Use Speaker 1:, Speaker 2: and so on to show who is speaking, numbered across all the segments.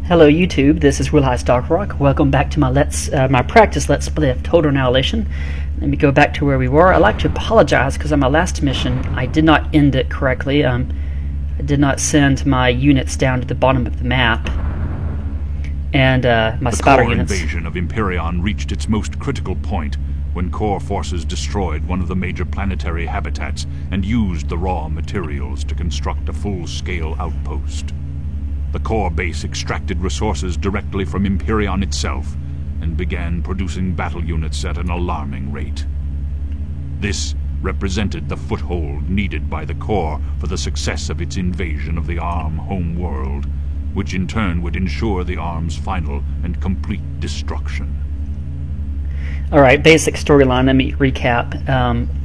Speaker 1: Hello YouTube, this is Real High Stock Rock. Welcome back to my practice Let's Play of Total Annihilation. Let me go back to where we were. I'd like to apologize because on my last mission I did not end it correctly. I did not send my units down to the bottom of the map. And my spotter units.
Speaker 2: The core invasion of Imperion reached its most critical point when core forces destroyed one of the major planetary habitats and used the raw materials to construct a full-scale outpost. The core base extracted resources directly from Imperion itself and began producing battle units at an alarming rate. This represented the foothold needed by the core for the success of its invasion of the ARM home world, which in turn would ensure the ARM's final and complete destruction.
Speaker 1: Alright, basic storyline, let me recap.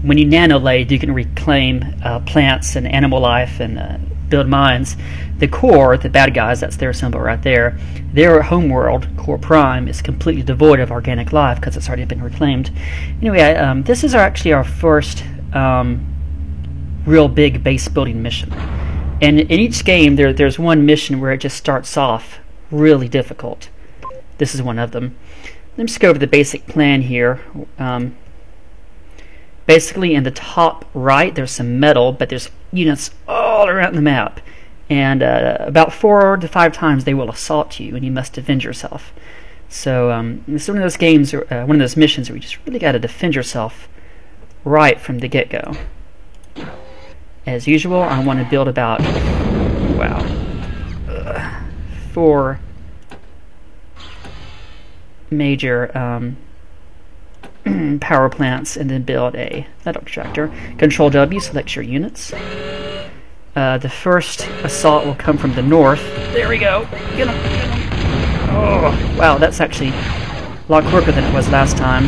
Speaker 1: When you nano-lade, you can reclaim plants and animal life and build mines. The core, the bad guys, that's their symbol right there, their homeworld, Core Prime, is completely devoid of organic life because it's already been reclaimed. Anyway, this is actually our first real big base building mission. And in each game, there's one mission where it just starts off really difficult. This is one of them. Let me just go over the basic plan here. Basically, in the top right, there's some metal, but there's units all around the map. And about 4 to 5 times they will assault you, and you must defend yourself. So it's one of those games, one of those missions where you just really got to defend yourself right from the get-go. As usual, I want to build about, wow, 4 major power plants, and then build a metal extractor. Control W selects your units. The first assault will come from the north. There we go. Get him, get him. Oh, wow, that's actually a lot quicker than it was last time.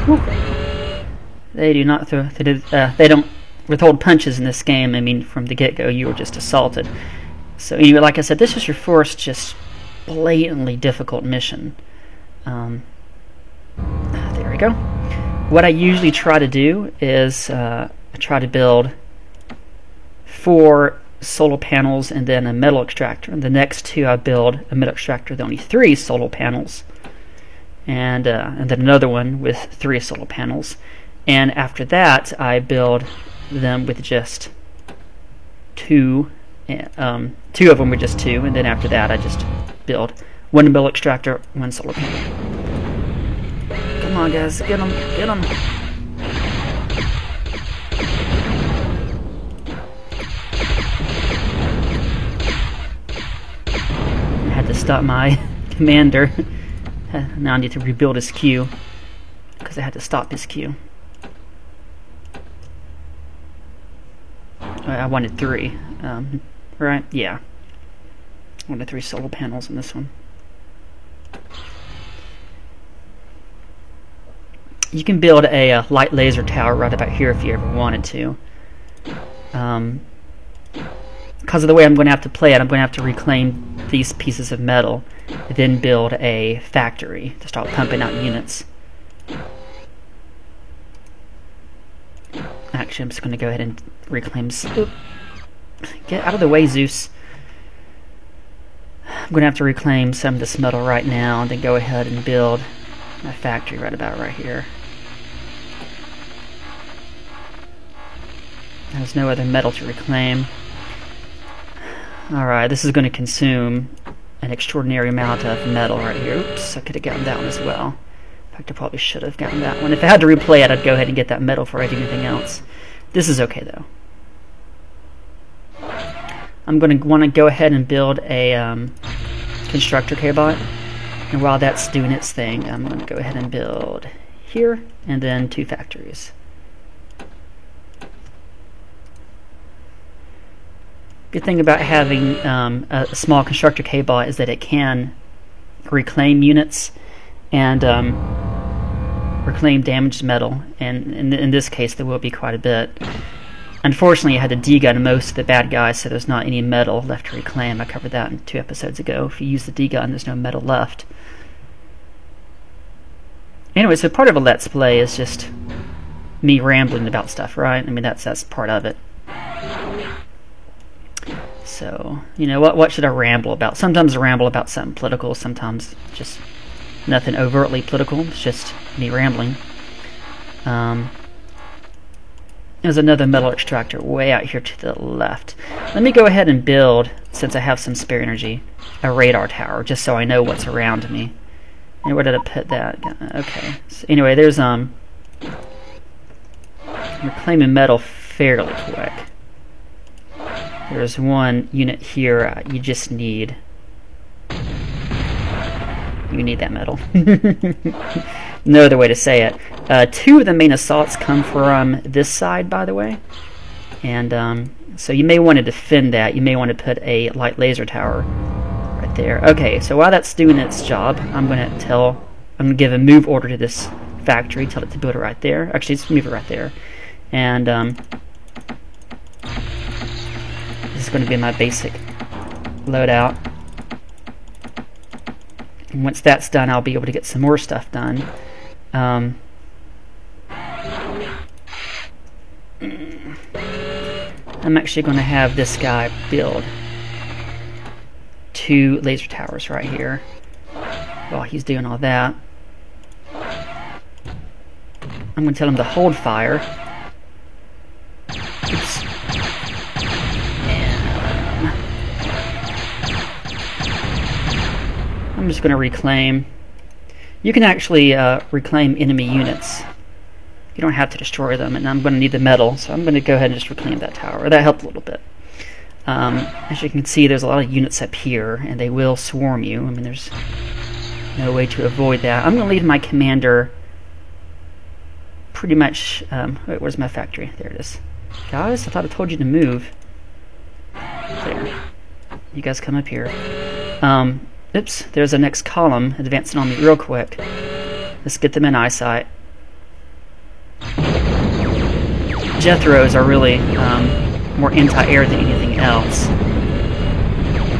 Speaker 1: Whew. They do not throw. They don't withhold punches in this game. I mean, from the get-go, you were just assaulted. So anyway, like I said, this is your first just blatantly difficult mission. There we go. What I usually try to do is I try to build 4 solar panels and then a metal extractor. And the next 2 I build a metal extractor with only 3 solar panels. And then another one with 3 solar panels. And after that, I build them with just 2. 2 of them with just 2, and then after that I just build 1 metal extractor, 1 solar panel. Come on guys, get them, get them. I had to stop my commander. Now I need to rebuild his queue because I had to stop his queue. I wanted 3. Right? Yeah. 1 to 3 solar panels in this one. You can build a light laser tower right about here if you ever wanted to. Because of the way I'm going to have to play it, I'm going to have to reclaim these pieces of metal, then build a factory to start pumping out units. Actually, I'm just going to go ahead and reclaim. Get out of the way, Zeus. I'm going to have to reclaim some of this metal right now and then go ahead and build my factory right about right here. There's no other metal to reclaim. Alright, this is going to consume an extraordinary amount of metal right here. Oops, I could have gotten that one as well. In fact, I probably should have gotten that one. If I had to replay it, I'd go ahead and get that metal before I do anything else. This is okay, though. I'm going to want to go ahead and build a constructor K-bot, and while that's doing its thing, I'm going to go ahead and build here, and then 2 factories. Good thing about having a small constructor K-bot is that it can reclaim units and reclaim damaged metal, and in this case there will be quite a bit. Unfortunately, I had to D-gun most of the bad guys, so there's not any metal left to reclaim. I covered that in 2 episodes ago. If you use the D-gun, there's no metal left. Anyway, so part of a Let's Play is just me rambling about stuff, right? I mean, that's part of it. So, you know, what should I ramble about? Sometimes I ramble about something political, sometimes just nothing overtly political. It's just me rambling. There's another metal extractor way out here to the left. Let me go ahead and build, since I have some spare energy, a radar tower, just so I know what's around me. And where did I put that? Okay. So anyway, there's reclaiming metal fairly quick. There's one unit here you just need. You need that metal. No other way to say it. 2 of the main assaults come from this side, by the way. And so you may want to defend that. You may want to put a light laser tower right there. Okay, so while that's doing its job, I'm going to give a move order to this factory. Tell it to build it right there. Actually, just move it right there. And this is going to be my basic loadout. And once that's done, I'll be able to get some more stuff done. I'm actually going to have this guy build 2 laser towers right here while he's doing all that. I'm going to tell him to hold fire. Oops. And I'm just going to reclaim. You can actually reclaim enemy units. You don't have to destroy them, and I'm going to need the metal, so I'm going to go ahead and just reclaim that tower. That helped a little bit. As you can see, there's a lot of units up here, and they will swarm you. I mean, there's no way to avoid that. I'm going to leave my commander pretty much... wait, where's my factory? There it is. Guys, I thought I told you to move. There. You guys come up here. Oops, there's a next column advancing on me real quick. Let's get them in eyesight. Jethros are really more anti-air than anything else.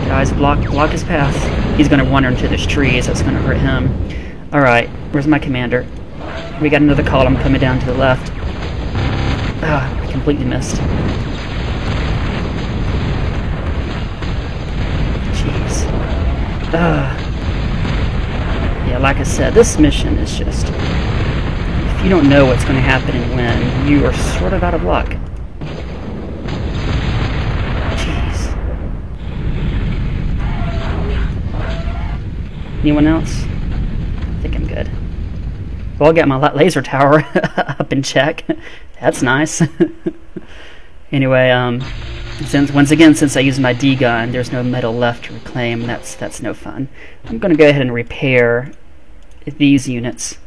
Speaker 1: Guys, block his path. He's going to wander into this tree, so it's going to hurt him. Alright, where's my commander? We got another column coming down to the left. Ah, I completely missed. Jeez. Yeah, like I said, this mission is just... If you don't know what's going to happen and when, you are sort of out of luck. Jeez. Anyone else? I think I'm good. Well, I got my laser tower up in check. That's nice. Anyway, since I used my D gun, there's no metal left to reclaim. That's no fun. I'm going to go ahead and repair these units.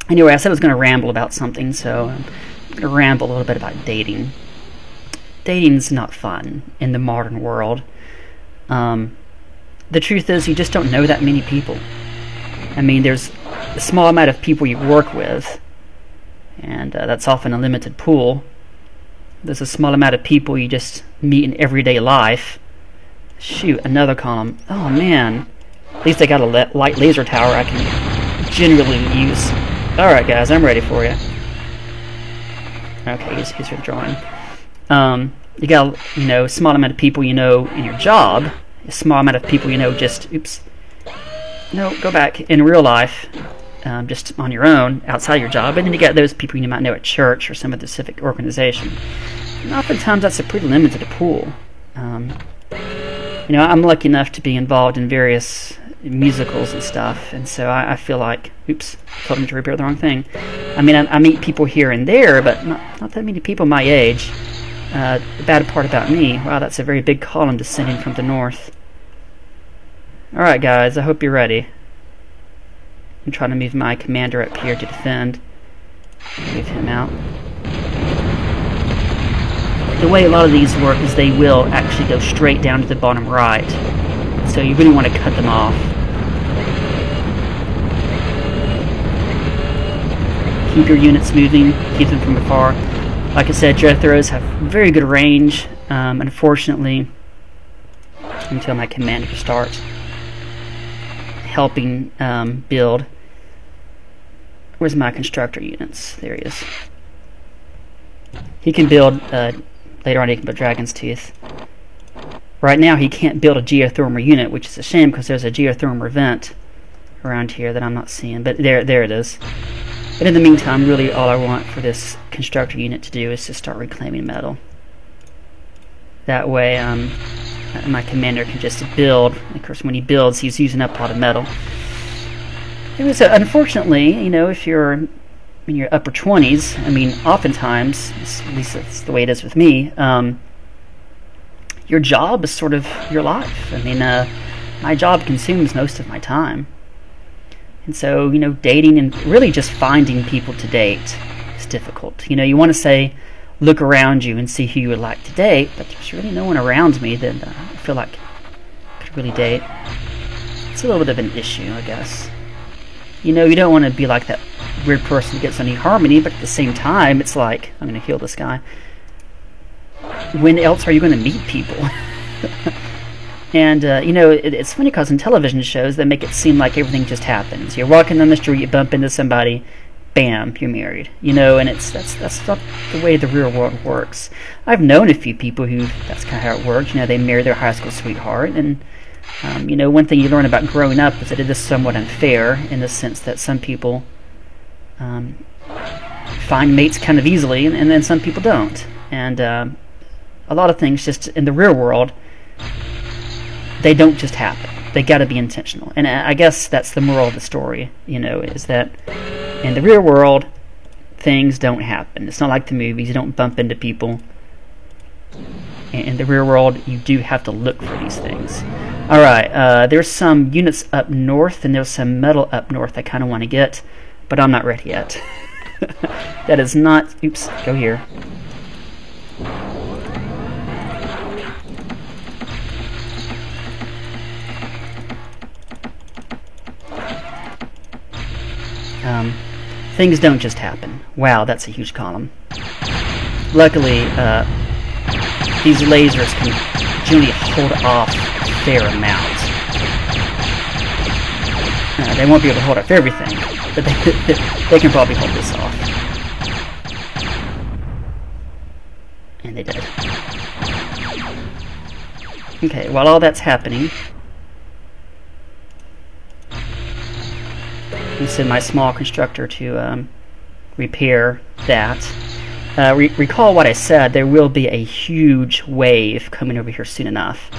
Speaker 1: Anyway, I said I was going to ramble about something, so I'm going to ramble a little bit about dating. Dating's not fun in the modern world. The truth is, you just don't know that many people. I mean, there's a small amount of people you work with, and that's often a limited pool. There's a small amount of people you just meet in everyday life. Shoot, another column. Oh man, at least I got a light laser tower I can generally use. Alright guys, I'm ready for you. Okay, he's withdrawing. You got, a small amount of people you know in your job, a small amount of people you know just, oops, no, go back, in real life, just on your own, outside your job, and then you got those people you might know at church or some other civic organization. And oftentimes that's a pretty limited pool. I'm lucky enough to be involved in various musicals and stuff, and so I feel like, oops, told me to repair the wrong thing. I mean, I meet people here and there, but not that many people my age. The bad part about me, wow, that's a very big column descending from the north. Alright guys, I hope you're ready. I'm trying to move my commander up here to defend. Move him out. The way a lot of these work is they will actually go straight down to the bottom right. So you really want to cut them off. Keep your units moving, keep them from afar. Like I said, Jethros have very good range. Unfortunately, until my commander starts helping build. Where's my constructor units? There he is. He can build, later on he can build Dragon's Tooth. Right now he can't build a geothermal unit, which is a shame because there's a geothermal vent around here that I'm not seeing, but there it is. But in the meantime, really all I want for this constructor unit to do is to start reclaiming metal. That way my commander can just build. Of course, when he builds, he's using up a lot of metal. So unfortunately, you know, if you're in your upper 20s, I mean, oftentimes, at least that's the way it is with me, your job is sort of your life. I mean, my job consumes most of my time. And so, you know, dating and really just finding people to date is difficult. You know, you want to say, look around you and see who you would like to date, but there's really no one around me that I feel like I could really date. It's a little bit of an issue, I guess. You know, you don't want to be like that weird person who gets on eHarmony, but at the same time, it's like, I'm going to heal this guy. When else are you going to meet people? And, you know, it's funny because in television shows, they make it seem like everything just happens. You're walking down the street, you bump into somebody, bam, you're married. You know, and that's not the way the real world works. I've known a few people who, that's kind of how it works. You know, they marry their high school sweetheart. And, you know, one thing you learn about growing up is that it is somewhat unfair in the sense that some people find mates kind of easily, and then some people don't. And a lot of things just in the real world, they don't just happen. They got to be intentional. And I guess that's the moral of the story, you know, is that in the real world, things don't happen. It's not like the movies. You don't bump into people. In the real world, you do have to look for these things. All right, there's some units up north, and there's some metal up north I kind of want to get, but I'm not ready yet. That is not... Oops, go here. Things don't just happen. Wow, that's a huge column. Luckily, these lasers can generally hold off a fair amount. They won't be able to hold off everything, but they can probably hold this off. And they did. Okay, while all that's happening, I send my small constructor to repair that. Recall what I said, there will be a huge wave coming over here soon enough.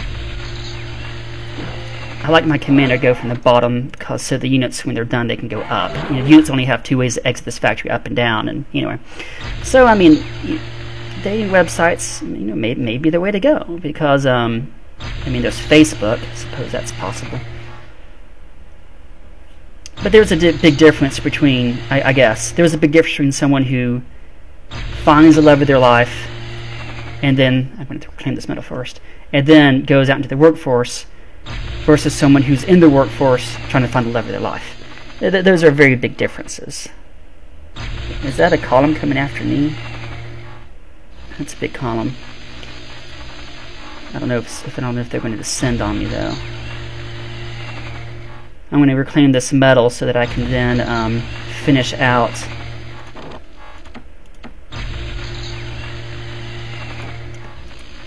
Speaker 1: I like my commander to go from the bottom because so the units, when they're done, they can go up. You know, units only have two ways to exit this factory, up and down, and anyway. So, I mean, dating websites, you know, may be the way to go because, I mean, there's Facebook. I suppose that's possible. But there's a big difference between, I guess, there's a big difference between someone who finds the love of their life, and then, I'm going to reclaim this metal first, and then goes out into the workforce, versus someone who's in the workforce trying to find the love of their life. Those are very big differences. Is that a column coming after me? That's a big column. I don't know if they're going to descend on me though. I'm going to reclaim this metal so that I can then finish out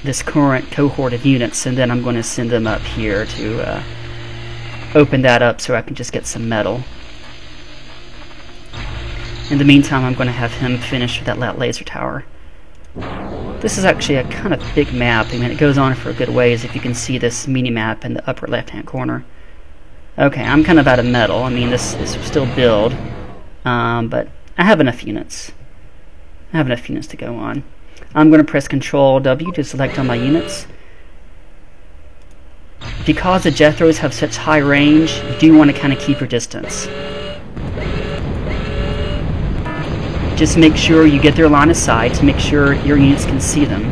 Speaker 1: this current cohort of units, and then I'm going to send them up here to open that up so I can just get some metal. In the meantime, I'm going to have him finish with that laser tower. This is actually a kind of big map. I mean, it goes on for a good ways if you can see this mini-map in the upper left-hand corner. Okay, I'm kind of out of metal. I mean, this will still build, but I have enough units. I have enough units to go on. I'm going to press Control W to select all my units. Because the Jethros have such high range, you do want to kind of keep your distance. Just make sure you get their line of sight to make sure your units can see them.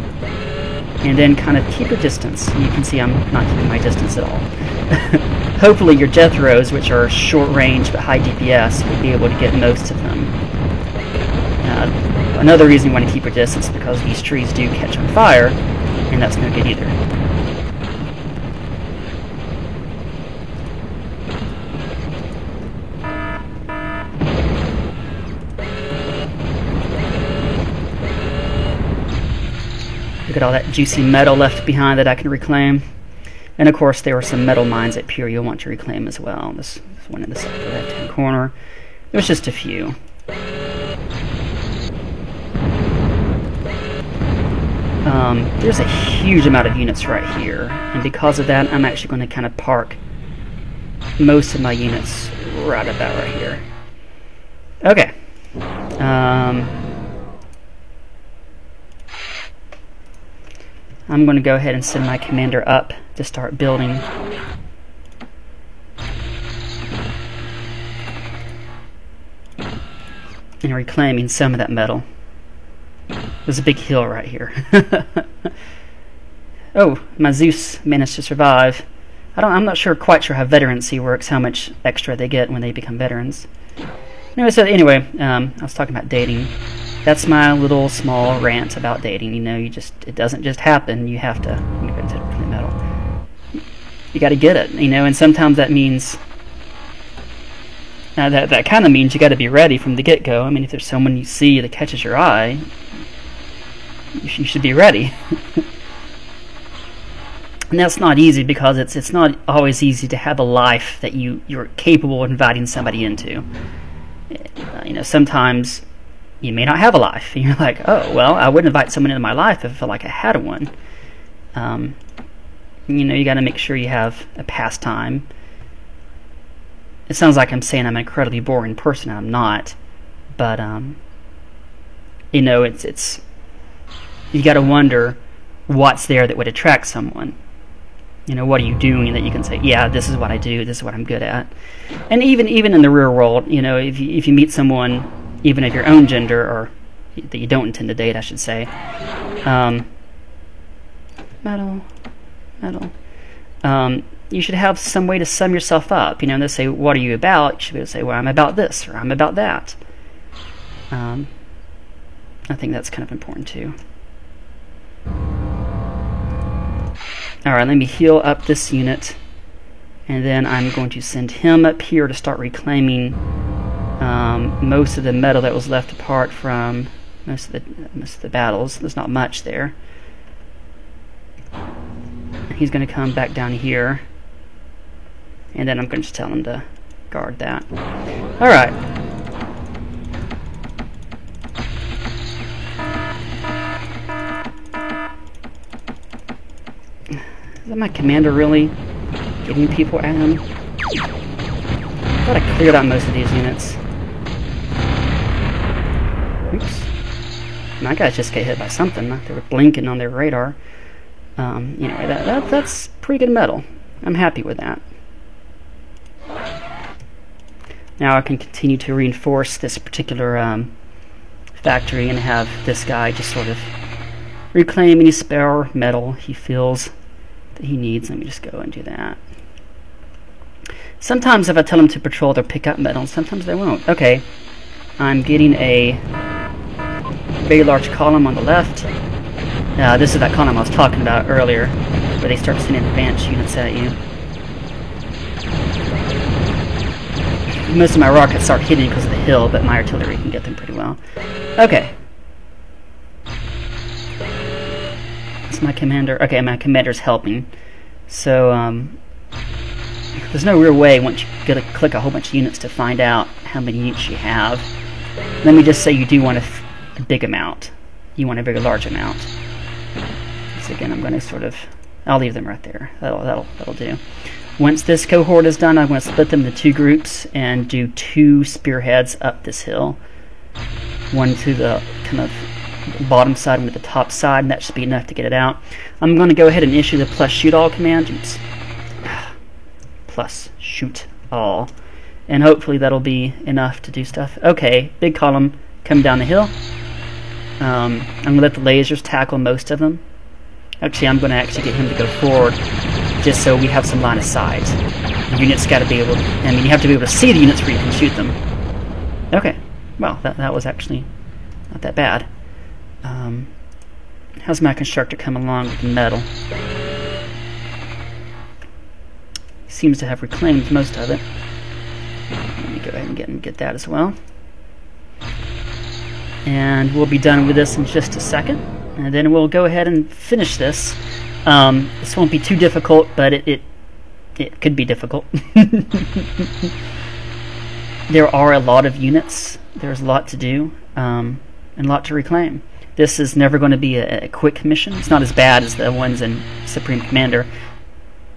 Speaker 1: And then kind of keep your distance. You can see I'm not keeping my distance at all. Hopefully your Jethros, which are short range but high DPS, will be able to get most of them. Another reason you want to keep your distance is because these trees do catch on fire, and that's no good either. Look at all that juicy metal left behind that I can reclaim. And of course, there were some metal mines up here you'll want to reclaim as well. This one in the upper left-hand corner. There's just a few. There's a huge amount of units right here, and because of that, I'm actually going to kind of park most of my units right about right here. Okay. I'm going to go ahead and send my commander up to start building. And reclaiming some of that metal. There's a big hill right here. Oh, my Zeus managed to survive. I'm not quite sure how veterancy works, how much extra they get when they become veterans. Anyway, I was talking about dating. That's my little small rant about dating. You know, it doesn't just happen. You have to reclaim metal. You got to get it, you know, and sometimes that means that kind of means you got to be ready from the get-go. I mean, if there's someone you see that catches your eye, you should be ready. And that's not easy because it's not always easy to have a life that you're capable of inviting somebody into. You know, sometimes you may not have a life. And you're like, oh, well, I wouldn't invite someone into my life if I felt like I had one. You know, you got to make sure you have a pastime. It sounds like I'm saying I'm an incredibly boring person. I'm not. But, you know, it's you got to wonder what's there that would attract someone. You know, what are you doing that you can say, yeah, this is what I do, this is what I'm good at. And even in the real world, you know, if you meet someone, even of your own gender, or that you don't intend to date, I should say, you should have some way to sum yourself up. You know, and they say, what are you about? You should be able to say, well, I'm about this, or I'm about that. I think that's kind of important too. Alright, let me heal up this unit, and then I'm going to send him up here to start reclaiming most of the metal that was left apart from most of the battles. There's not much there. He's going to come back down here, and then I'm going to just tell him to guard that. Alright. Is that my commander really getting people at him? I thought I cleared out most of these units. Oops. My guys just get hit by something. They were blinking on their radar. Anyway, that's pretty good metal. I'm happy with that. Now I can continue to reinforce this particular factory and have this guy just sort of reclaim any spare metal he feels that he needs. Let me just go and do that. Sometimes if I tell them to patrol, they'll pick up metal, and sometimes they won't. Okay, I'm getting a very large column on the left. This is that column I was talking about earlier, where they start sending advanced units at you. Most of my rockets start hitting because of the hill, but my artillery can get them pretty well. Okay. That's my commander. Okay, my commander's helping. So, there's no real way once you get to click a whole bunch of units to find out how many units you have. Let me just say you do want a big amount. You want a very large amount. So again, I'm going to I'll leave them right there. That'll do. Once this cohort is done, I'm going to split them into two groups and do 2 spearheads up this hill. One to the kind of bottom side, one to the top side, and that should be enough to get it out. I'm going to go ahead and issue the plus shoot all command. Oops. Plus shoot all. And hopefully that'll be enough to do stuff. Okay, big column coming down the hill. I'm going to let the lasers tackle most of them. Actually, I'm going to get him to go forward just so we have some line of sight. The units got to be able to, you have to be able to see the units where you can shoot them. Okay, well, that was actually not that bad. How's my constructor come along with the metal? Seems to have reclaimed most of it. Let me go ahead and get that as well. And we'll be done with this in just a second. and then we'll go ahead and finish this. This won't be too difficult, but it could be difficult. There are a lot of units. There's a lot to do, and a lot to reclaim. This is never going to be a quick mission. It's not as bad as the ones in Supreme Commander.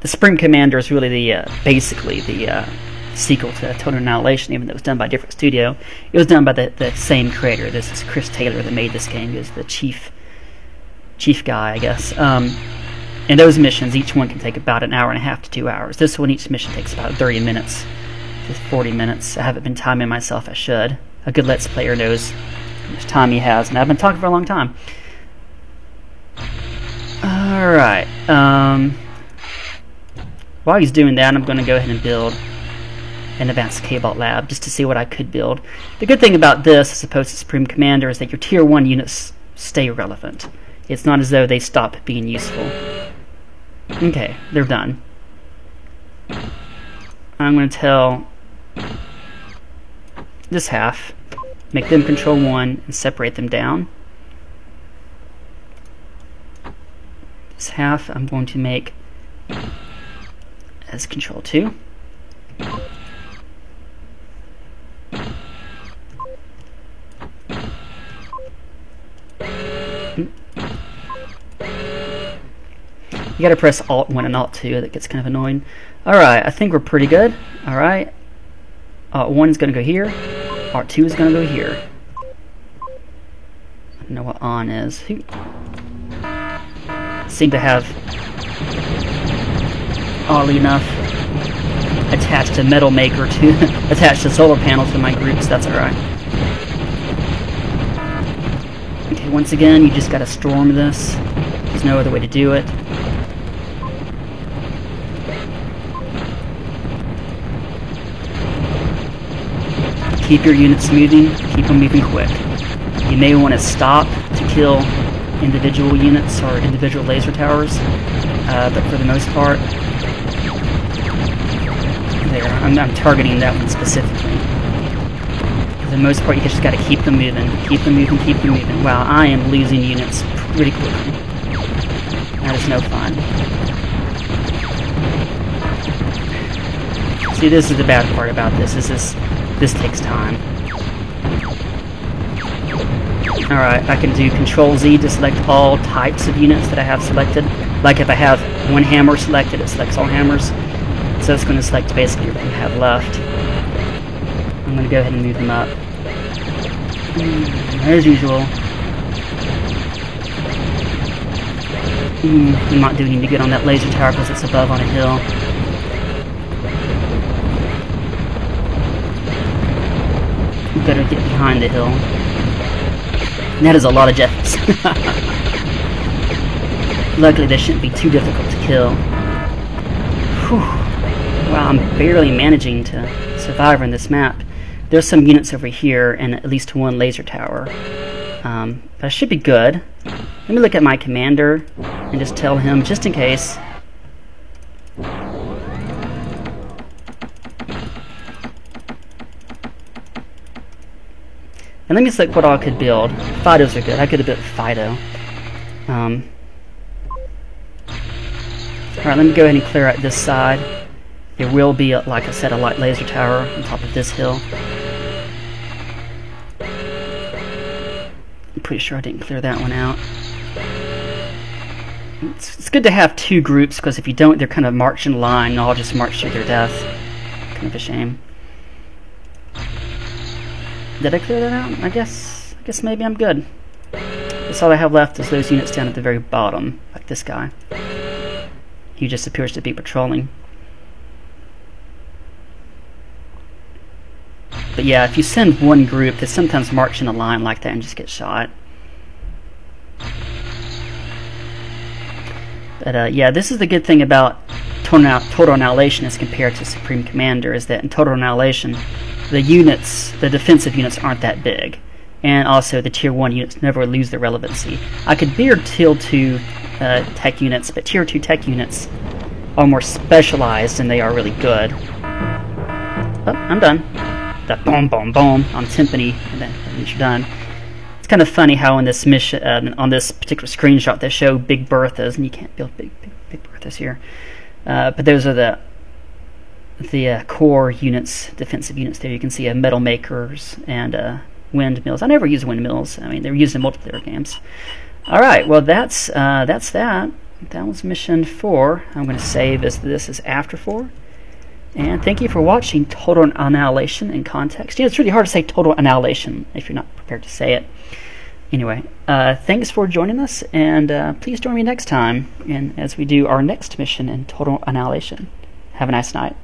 Speaker 1: The Supreme Commander is really basically the sequel to Total Annihilation, even though it was done by a different studio. It was done by the same creator. This is Chris Taylor that made this game. He was the chief guy, I guess. And those missions, each one can take about an hour and a half to 2 hours. This one, each mission takes about 30 minutes to 40 minutes. I haven't been timing myself. I should. A good Let's Player knows how much time he has, and I've been talking for a long time. Alright. While he's doing that, I'm going to go ahead and build an advanced K-Bot lab just to see what I could build. The good thing about this, as opposed to Supreme Commander, is that your Tier 1 units stay relevant. It's not as though they stop being useful. Okay, they're done. I'm going to tell this half, make them control 1 and separate them down. This half I'm going to make as control 2. You gotta press Alt 1 and Alt 2, that gets kind of annoying. Alright, I think we're pretty good. Alright. Alt 1 is gonna go here. Alt 2 is gonna go here. I don't know what on is. Seem to have, oddly enough, attached a metal maker to attached a solar panel to my groups. That's alright. Okay, once again, you just gotta storm this. There's no other way to do it. Keep your units moving, keep them moving quick. You may want to stop to kill individual units or individual laser towers, but for the most part, there, I'm targeting that one specifically. For the most part, you just got to keep them moving, keep them moving, keep them moving. Wow, I am losing units pretty quickly. That is no fun. See, this is the bad part about this, is this takes time. Alright, I can do Control Z to select all types of units that I have selected. Like if I have one hammer selected, it selects all hammers. So it's going to select basically everything I have left. I'm going to go ahead and move them up. As usual. I'm not doing any good on that laser tower because it's above on a hill. Better get behind the hill. And that is a lot of jets. Luckily, they shouldn't be too difficult to kill. Whew. Wow, I'm barely managing to survive on this map. There's some units over here and at least one laser tower. But I should be good. Let me look at my commander and just tell him, just in case. And let me select what all I could build. Fidos are good. I could have built Fido. Alright, let me go ahead and clear out this side. There will be, like I said, a light laser tower on top of this hill. I'm pretty sure I didn't clear that one out. It's good to have two groups, because if you don't, they're kind of march in line and all just march to their death. Kind of a shame. Did I clear that out? I guess maybe I'm good. That's all I have left is those units down at the very bottom, like this guy. He just appears to be patrolling. But yeah, if you send one group, they sometimes march in a line like that and just get shot. But yeah, this is the good thing about Total Annihilation as compared to Supreme Commander, is that in Total Annihilation, the units, the defensive units, aren't that big. And also the Tier 1 units never lose their relevancy. I could build Tier 2 tech units, but Tier 2 tech units are more specialized and they are really good. Oh, I'm done. That boom, boom, boom on timpani, and then you're done. It's kind of funny how in this mission, on this particular screenshot, they show Big Berthas, and you can't build Big Berthas here. But those are the core units, defensive units. There you can see metal makers and windmills. I never use windmills. I mean, they're used in multiplayer games. All right, well that's that. That was mission 4. I'm going to save as this is after 4. And thank you for watching Total Annihilation in Context. It's really hard to say Total Annihilation if you're not prepared to say it. Anyway, thanks for joining us, and please join me next time as we do our next mission in Total Annihilation. Have a nice night.